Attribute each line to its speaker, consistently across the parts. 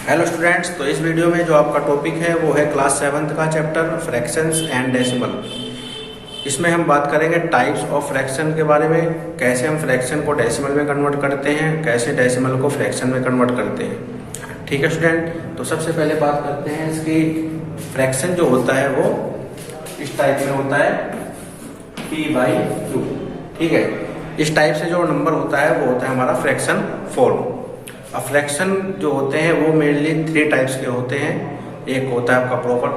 Speaker 1: Hello students, तो इस video में जो आपका टॉपिक है वो है क्लास 7th का चैप्टर फ्रैक्शंस एंड डेसिमल। इसमें हम बात करेंगे टाइप्स ऑफ फ्रैक्शन के बारे में, कैसे हम फ्रैक्शन को डेसिमल में कन्वर्ट करते हैं, कैसे डेसिमल को फ्रैक्शन में कन्वर्ट करते हैं। ठीक है स्टूडेंट, तो सबसे पहले बात करते हैं इसकी फ्रैक्शन जो होता है वो इस टाइप में होता है P/Q। ठीक है, इस टाइप से जो नंबर होता है वो होता है हमारा फ्रैक्शन फॉर्म। अब फ्रैक्शन जो होते हैं वो मेनली 3 टाइप्स के होते हैं। एक होता है आपका प्रॉपर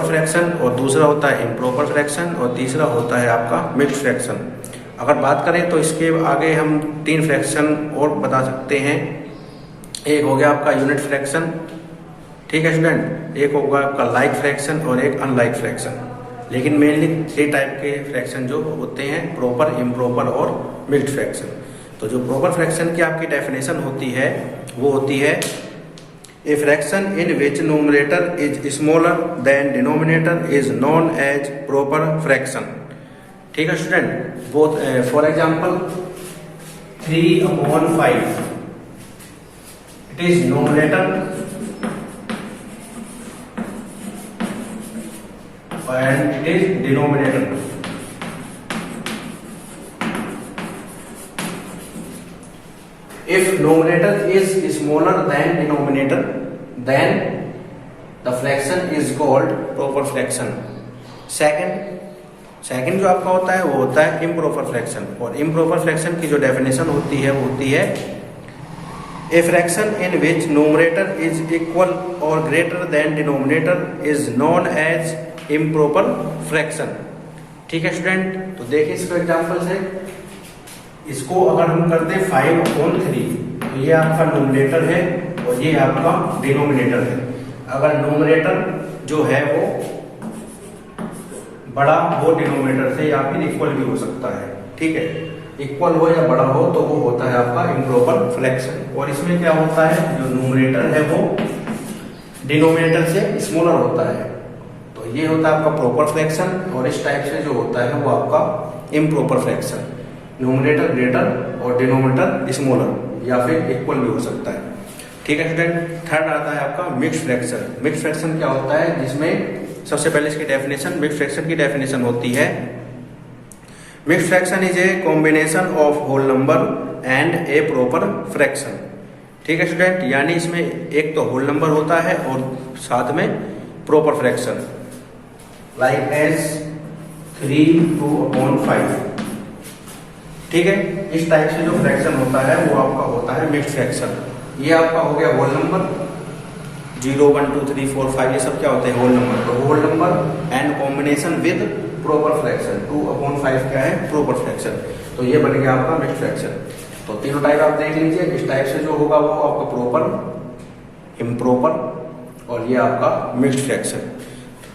Speaker 1: फ्रैक्शन और दूसरा होता है इम्प्रॉपर फ्रैक्शन और तीसरा होता है आपका मिक्स्ड फ्रैक्शन। अगर बात करें तो इसके आगे हम 3 फ्रैक्शन और बता सकते हैं। एक हो गया आपका यूनिट फ्रैक्शन, ठीक है स्टूडेंट, एक होगा आपका लाइक फ्रैक्शन और एक अनलाइक फ्रैक्शन। लेकिन मेनली 3 टाइप के फ्रैक्शन जो होते हैं, प्रॉपर, इम्प्रॉपर और मिक्स्ड फ्रैक्शन। तो जो प्रॉपर फ्रैक्शन की आपकी डेफिनेशन होती है वो होती है a fraction in which numerator is smaller than denominator is known as proper fraction. ठीक है student, both for example 3/5 it is numerator and it is denominator. If numerator is smaller than denominator, then the fraction is called proper fraction. Second जो आपका होता है वो होता है improper fraction। और improper fraction की जो डेफिनेशन होती है वो होती है a fraction in which numerator is equal or greater than denominator is known as improper fraction. ठीक है स्टूडेंट, तो देखिए इसको एग्जांपल से, इसको अगर हम करते हैं 5/3 तो ये आपका न्यूमरेटर है और ये आपका डिनोमिनेटर है। अगर न्यूमरेटर जो है वो बड़ा हो डिनोमिनेटर से या फिर इक्वल भी हो सकता है। ठीक है, इक्वल हो या बड़ा हो तो वो होता है आपका इम्प्रॉपर फ्रैक्शन। और इसमें क्या होता है, जो न्यूमरेटर है वो डिनोमिनेटर से स्मॉलर होता है, तो ये होता है आपका प्रॉपर फ्रैक्शन। और इस टाइप से जो होता है वो आपका इम्प्रॉपर फ्रैक्शन, न्यूमरेटर ग्रेटर और डिनोमिनेटर स्मॉलर या फिर इक्वल भी हो सकता है। ठीक है स्टूडेंट, थर्ड आता है आपका मिक्स्ड फ्रैक्शन। मिक्स्ड फ्रैक्शन क्या होता है, जिसमें सबसे पहले इसकी डेफिनेशन, मिक्स्ड फ्रैक्शन की डेफिनेशन होती है mixed fraction is a combination of whole number and a proper fraction. ठीक है स्टूडेंट, यानी इसमें एक तो होल नंबर होता है और साथ में प्रॉपर फ्रैक्शन, लाइक एज 3/2/5। ठीक है, इस टाइप से जो फ्रैक्शन होता है वो आपका होता है मिक्स्ड फ्रैक्शन। ये आपका हो गया होल नंबर 0, 1, 2, 3, 4, 5, ये सब क्या होते हैं, होल नंबर। तो whole number and combination with proper fraction, 2/5 क्या है, प्रॉपर फ्रैक्शन। तो ये बन गया आपका मिक्स्ड फ्रैक्शन। तो तीनों टाइप आप देख लीजिए। इस टाइप से जो होगा वो आपका प्रॉपर, इम्प्रॉपर और ये आपका मिक्स्ड फ्रैक्शन।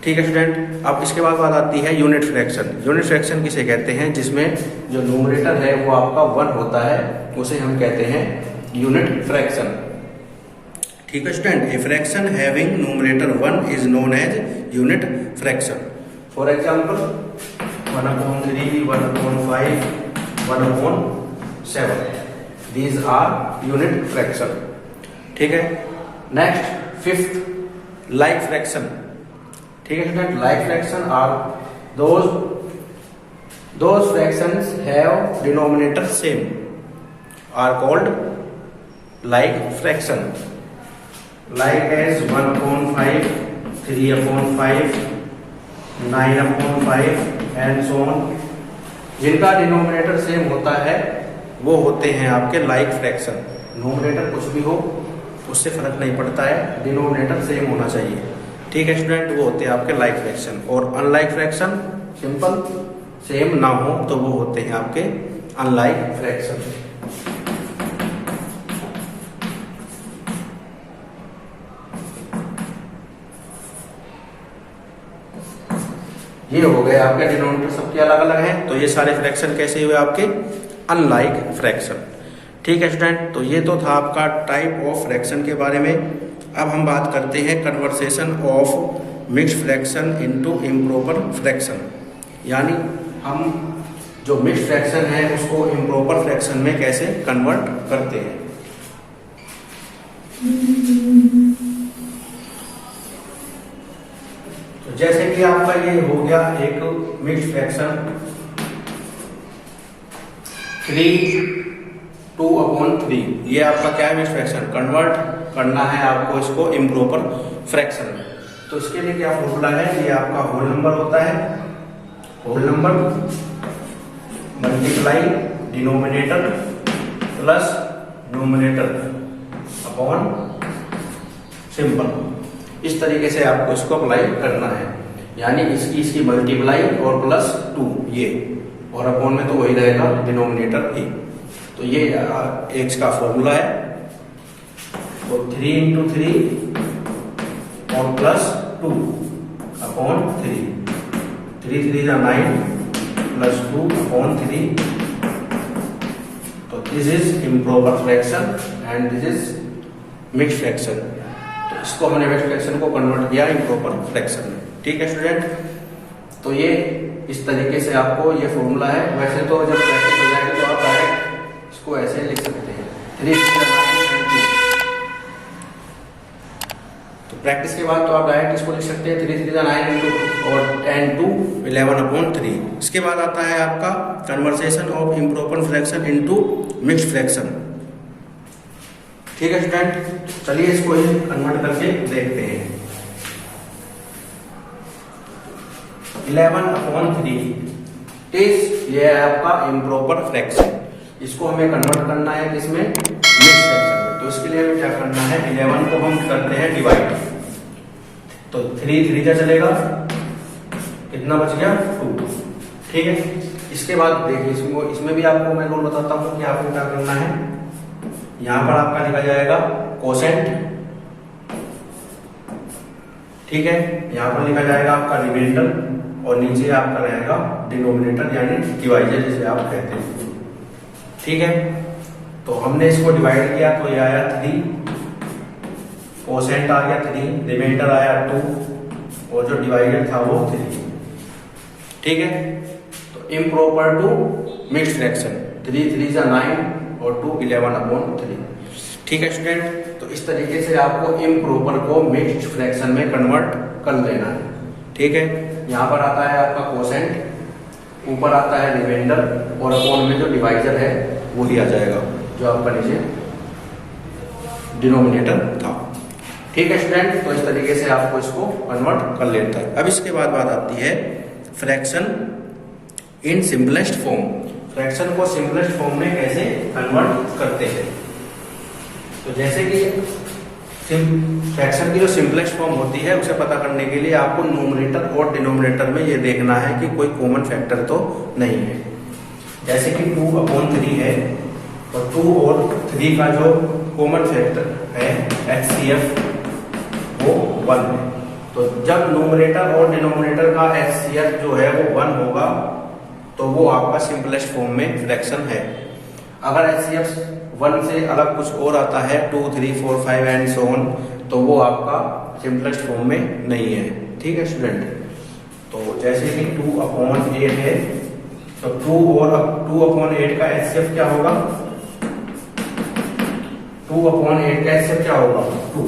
Speaker 1: ठीक है स्टूडेंट, अब इसके बाद बात आती है यूनिट फ्रैक्शन। यूनिट फ्रैक्शन किसे कहते हैं, जिसमें जो न्यूमरेटर है वो आपका 1 होता है, उसे हम कहते हैं यूनिट फ्रैक्शन। ठीक है student, a fraction having numerator 1 is known as unit fraction. For example 1/3, 1/5, 1/7, these are unit fraction. ठीक है, नेक्स्ट 5th लाइक फ्रैक्शन। ठीक है student, like fraction are those fractions have denominator same are called like fraction, like as 1/5, 3/5, 9/5 and so on. जिनका denominator same होता है वो होते हैं आपके लाइक फ्रैक्शन। डिनोमिनेटर कुछ भी हो उससे फर्क नहीं पड़ता है, डिनोमिनेटर सेम होना चाहिए। ठीक है स्टूडेंट, वो होते हैं आपके लाइक फ्रैक्शन। और अनलाइक फ्रैक्शन, सिंपल, सेम ना हो तो वो होते हैं आपके अनलाइक फ्रैक्शन। ये हो गए आपके डिनोमिनेटर सबके अलग अलग हैं, तो ये सारे फ्रैक्शन कैसे हुए आपके अनलाइक फ्रैक्शन। ठीक है स्टूडेंट, तो ये तो था आपका टाइप ऑफ फ्रैक्शन के बारे में। अब हम बात करते हैं conversation of mixed fraction into improper fraction, यानी हम जो मिक्स्ड फ्रैक्शन है उसको इम्प्रॉपर फ्रैक्शन में कैसे कन्वर्ट करते हैं। तो जैसे कि आपका ये हो गया एक मिक्स्ड फ्रैक्शन 3/2/3, ये आपका क्या है मिक्स्ड फ्रैक्शन, कन्वर्ट करना है आपको इसको इम्प्रॉपर फ्रैक्शन में। तो इसके लिए क्या फॉर्मूला है, ये आपका होल नंबर होता है, whole number multiply denominator plus numerator upon simple. इस तरीके से आपको इसको अप्लाई करना है, यानी इसकी मल्टीप्लाई और प्लस 2 ये, और अपॉन में तो वही रहेगा डिनोमिनेटर ही। तो ये एक्स का फॉर्मूला है। तो 3 × 3 और प्लस 2 अपॉन 3, 3 3 9 प्लस 2 अपॉन 3। तो this is improper fraction and this is mixed fraction. तो इसको हमने मिक्स्ड फ्रैक्शन को कन्वर्ट किया इम्प्रॉपर फ्रैक्शन में। ठीक है स्टूडेंट, तो ये इस तरीके से आपको ये फॉर्मूला है। वैसे तो जब प्रैक्टिस हो जाएगी तो आप डायरेक्ट इसको ऐसे लिख सकते हैं 3 9 and 2। तो प्रैक्टिस के बाद तो आप डायरेक्ट इसको लिख सकते हैं 3 3 9 and 2 और 2 11/3। इसके बाद आता है आपका conversation of improper fraction into mixed fraction. ठीक है स्टूडेंट, चलिए इसको कन्वर्ट करके देखते हैं। 11/3 ये है आपका इम्प्रॉपर फ्रैक्शन। इसको हमें कन्वर्ट करना है किसमें, मिक्स्ड फ्रैक्शन में। तो इसके लिए हमें क्या करना है, 11 को हम करते हैं डिवाइड। तो 3 3 का चलेगा, कितना बच गया 2। ठीक है, इसके बाद देखिए इसमें भी आपको मैं रूल बताता हूँ कि आपको क्या करना है। यहां पर आपका लिखा जाएगा कोसेंट, ठीक है, यहां पर लिखा जाएगा आपका रिमाइंडर और नीचे आपका रहेगा डिनोमिनेटर यानी डिवाइजर जिसे आप कहते हैं। ठीक है, तो हमने इसको डिवाइड किया तो ये आया 3, कोसेंट आ गया 3, रिमाइंडर आया 2 और जो डिवाइजर था वो 3। ठीक है, तो इम्प्रॉपर टू मिक्स्ड फ्रैक्शन 3 3 9 और 2 11/3। ठीक है स्टूडेंट, तो इस तरीके से आपको इम्प्रॉपर को मिक्स्ड फ्रैक्शन में कन्वर्ट कर लेना है। ठीक है, यहाँ पर आता है आपका कोसेंट, ऊपर आता है रिमाइंडर और अपॉन में जो डिवाइजर है वो ही आ जाएगा जो आपका नीचे डिनोमिनेटर था। ठीक है स्टूडेंट, तो इस तरीके से आपको इसको कन्वर्ट कर लेता है। अब इसके बाद बात आती है fraction in simplest form. Fraction को सिंपलेस्ट फॉर्म में कैसे कन्वर्ट करते हैं। तो जैसे कि फ्रैक्शन की जो सिंपलेस्ट फॉर्म होती है उसे पता करने के लिए आपको न्यूमरेटर और डिनोमिनेटर में ये देखना है कि कोई कॉमन फैक्टर तो नहीं है। जैसे कि 2/3 है तो 2 और 3 का जो कॉमन फैक्टर है HCF वो 1 है। तो जब न्यूमरेटर और डिनोमिनेटर का HCF जो है वो 1 होगा तो वो आपका सिंपलेस्ट फॉर्म में फ्रैक्शन है। अगर HCF 1 से अलग कुछ और आता है 2 3 4 5 एंड सो ऑन, तो वो आपका सिंपलेस्ट फॉर्म में नहीं है। ठीक है स्टूडेंट, तो जैसे कि 2/8 है तो 2/8 का HCF क्या होगा, 2/8 का HCF क्या होगा 2।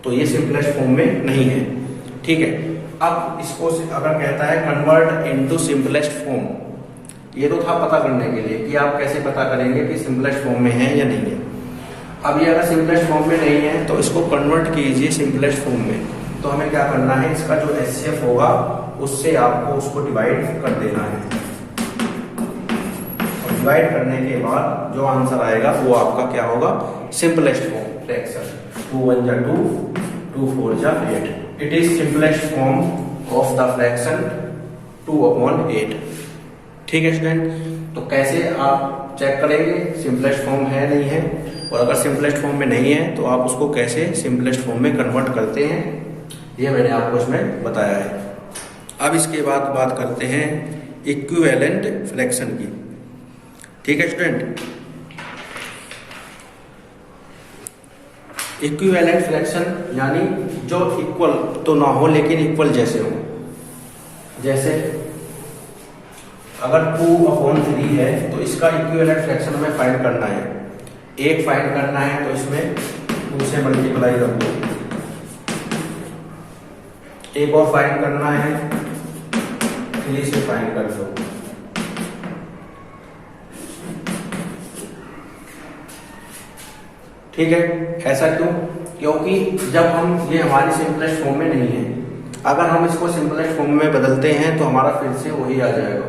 Speaker 1: तो ये सिंपलेस्ट फॉर्म में नहीं है। ठीक है, अब इसको अगर कहता है कन्वर्ट इनटू सिंपलेस्ट फॉर्म, ये तो था पता करने के लिए कि आप कैसे पता करेंगे कि सिंपलेस्ट फॉर्म में है या नहीं है। अब ये अगर सिंपलेस्ट फॉर्म में नहीं है तो इसको कन्वर्ट कीजिए सिंपलेस्ट फॉर्म में। तो हमें क्या करना है, इसका जो HCF होगा उससे आपको उसको डिवाइड कर देना है। और डिवाइड करने के बाद जो आंसर आएगा वो आपका क्या होगा, सिंपलेस्ट फॉर्म फ्रैक्शन। 2 1 जा 2, 2 4 जा 8। It is simplest form of the fraction 2/8। ठीक है स्टूडेंट, तो कैसे आप चेक करेंगे सिंपलेस्ट फॉर्म है नहीं है, और अगर सिंपलेस्ट फॉर्म में नहीं है तो आप उसको कैसे सिंपलेस्ट फॉर्म में कन्वर्ट करते हैं, ये मैंने आपको इसमें बताया है। अब इसके बाद बात करते हैं इक्विवेलेंट फ्रैक्शन की। ठीक है स्टूडेंट, इक्विवेलेंट फ्रैक्शन यानी जो इक्वल तो ना हो लेकिन इक्वल जैसे हो। जैसे अगर 2/3 है तो इसका इक्विवेलेंट फ्रैक्शन हमें फाइंड करना है। 8 फाइंड करना है तो इसमें 2 से मल्टीप्लाई कर दो। एक और फाइंड करना है, 3 से फाइंड कर दो। ठीक है, ऐसा क्यों? क्योंकि जब हम ये हमारी सिंपलेस्ट फॉर्म में नहीं है, अगर हम इसको सिंपलेस्ट फॉर्म में बदलते हैं तो हमारा फिर से वही आ जाएगा।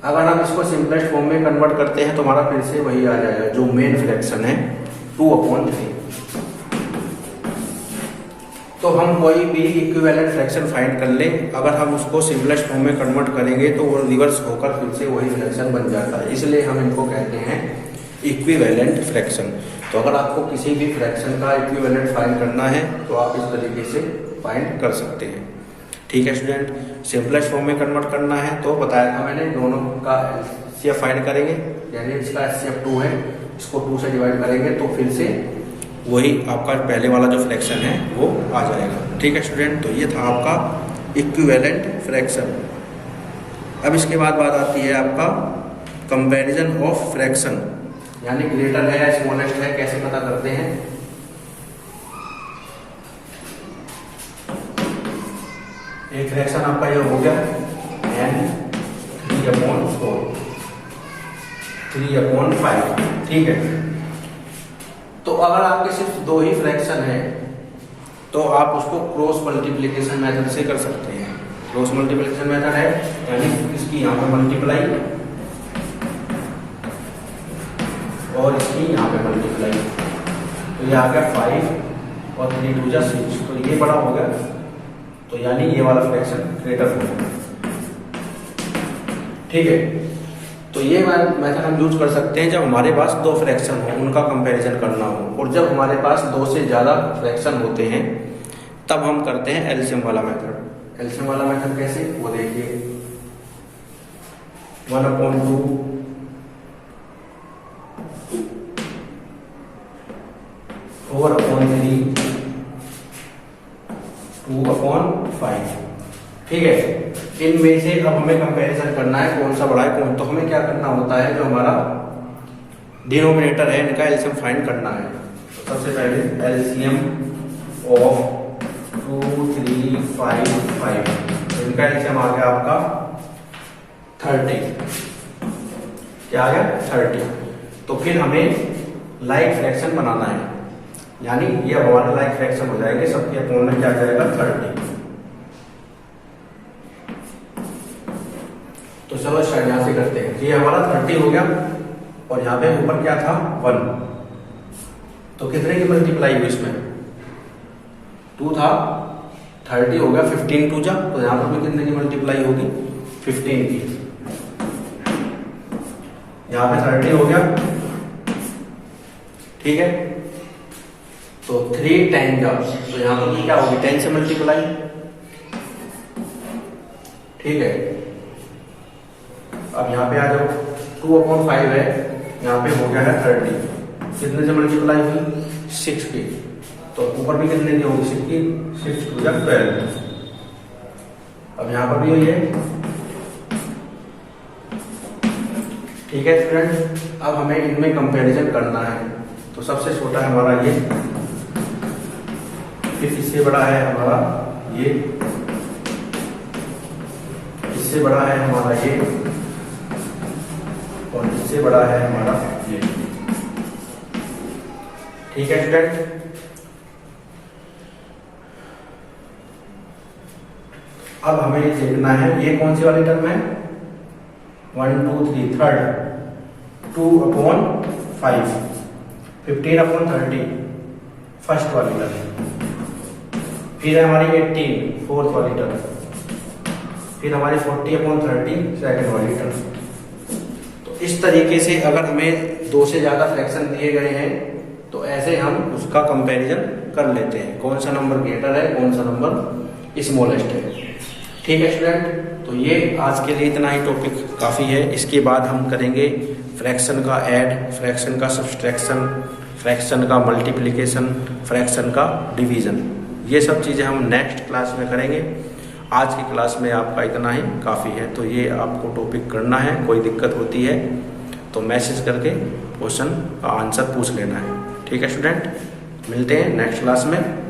Speaker 1: अगर हम इसको सिंपलेस्ट फॉर्म में कन्वर्ट करते हैं तो हमारा फिर से वही आ जाएगा, जो मेन फ्रैक्शन है 2/3। तो हम कोई भी इक्विवेलेंट फ्रैक्शन फाइंड कर लें, अगर हम उसको सिंपलेस्ट फॉर्म में कन्वर्ट करेंगे तो वो रिवर्स होकर फिर से वही फ्रैक्शन बन जाता है, इसलिए हम इनको कहते हैं इक्विवेलेंट फ्रैक्शन। तो अगर आपको किसी भी फ्रैक्शन का इक्विवेलेंट फाइंड करना है तो आप इस तरीके से फाइंड कर सकते हैं। ठीक है स्टूडेंट, सिंपलेस्ट फॉर्म में कन्वर्ट करना है तो बताया था मैंने, दोनों का एचसीएफ फाइंड करेंगे, यानी इसका एचसीएफ 2 है, इसको 2 से डिवाइड करेंगे तो फिर से वही आपका पहले वाला जो फ्रैक्शन है वो आ जाएगा। ठीक है स्टूडेंट, तो ये था आपका इक्विवेलेंट फ्रैक्शन। अब इसके बाद बात आती है आपका कंपैरिजन ऑफ फ्रैक्शन, यानी ग्रेटर है या स्मॉलेस्ट है कैसे पता करते हैं। एक फ्रैक्शन आपका ये हो गया n 3/4, 3/5। ठीक है, तो अगर आपके सिर्फ 2 ही फ्रैक्शन है तो आप उसको क्रॉस मल्टीप्लिकेशन मेथड से कर सकते हैं। क्रॉस मल्टीप्लिकेशन मेथड है, यानी इसकी यहाँ पे मल्टीप्लाई और इसकी यहाँ पे मल्टीप्लाई, तो ये आ गया 5 और 3 2 6, तो ये बड़ा हो गया, तो यानी ये वाला फ्रैक्शन ग्रेटर हो गया। ठीक है, तो ये मेथड हम यूज कर सकते हैं जब हमारे पास 2 फ्रैक्शन हो, उनका कंपैरिजन करना हो, और जब हमारे पास 2 से ज़्यादा फ्रैक्शन होते हैं तब हम करते हैं एलसीएम वाला मेथड। एलसीएम वाला मेथड कैसे, वो देखिए 1/2 4/3 2/5। ठीक है, इनमें से अब हमें कंपैरिजन करना है कौन सा बड़ा है कौन, तो हमें क्या करना होता है, जो हमारा डिनोमिनेटर है इनका एलसीएम फाइंड करना है। तो सबसे पहले एलसीएम ऑफ 2 3 5 5, इनका एलसीएम आ गया आपका 30। क्या आ गया 30। तो फिर हमें लाइक फ्रैक्शन बनाना है, यानी ये हमारे लाइक फ्रैक्शन हो जाएंगे, सबके अपोन में क्या जाएगा 30। तो चलो स्टार्ट यहाँ से करते हैं। ये हमारा 30 हो गया और यहाँ पे ऊपर क्या था 1, तो कितने की मल्टीप्लाई हुई इसमें 2 था, 30 हो गया 15 2 जा, तो यहाँ पर भी कितने की मल्टीप्लाई होगी 15 की। यहाँ पे 30 हो गया। ठीक है, तो 3 10 जा, तो यहाँ पर भी क्या होगी 10 से मल्टीप्लाई। ठीक है, अब यहाँ पे आ जाओ 2/5 है, यहाँ पे हो गया है 30, कितने से मल्टीप्लाई हुई 6 की, तो ऊपर भी कितने की होगी 6 की, 6 2 जा 12। अब यहाँ पर भी वही है। ठीक है स्टूडेंट, अब हमें इनमें कंपैरिजन करना है। तो सबसे छोटा है हमारा ये, फिर इससे बड़ा है हमारा ये, इससे बड़ा है हमारा ये, और इससे बड़ा है हमारा ये। ठीक है स्टूडेंट, अब हमें ये देखना है ये कौन सी वाली टर्म है 1 2 3 थर्ड, 2/5, 15/30 फर्स्ट वाली टर्म, फिर हमारी 18 फोर्थ वाली टर्म, फिर हमारी 40/30 सेकंड वाली टर्म। तो इस तरीके से अगर हमें 2 से ज़्यादा फ्रैक्शन दिए गए हैं तो ऐसे हम उसका कंपैरिजन कर लेते हैं, कौन सा नंबर ग्रेटर है कौन सा नंबर स्मॉलेस्ट है। ठीक है स्टूडेंट, तो ये आज के लिए इतना ही टॉपिक काफ़ी है। इसके बाद हम करेंगे फ्रैक्शन का ऐड, फ्रैक्शन का सब्सट्रैक्शन, फ्रैक्शन का मल्टीप्लिकेशन, फ्रैक्शन का डिवीज़न। ये सब चीज़ें हम नेक्स्ट क्लास में करेंगे। आज की क्लास में आपका इतना ही काफ़ी है। तो ये आपको टॉपिक करना है, कोई दिक्कत होती है तो मैसेज करके क्वेश्चन का आंसर पूछ लेना है। ठीक है स्टूडेंट, मिलते हैं नेक्स्ट क्लास में।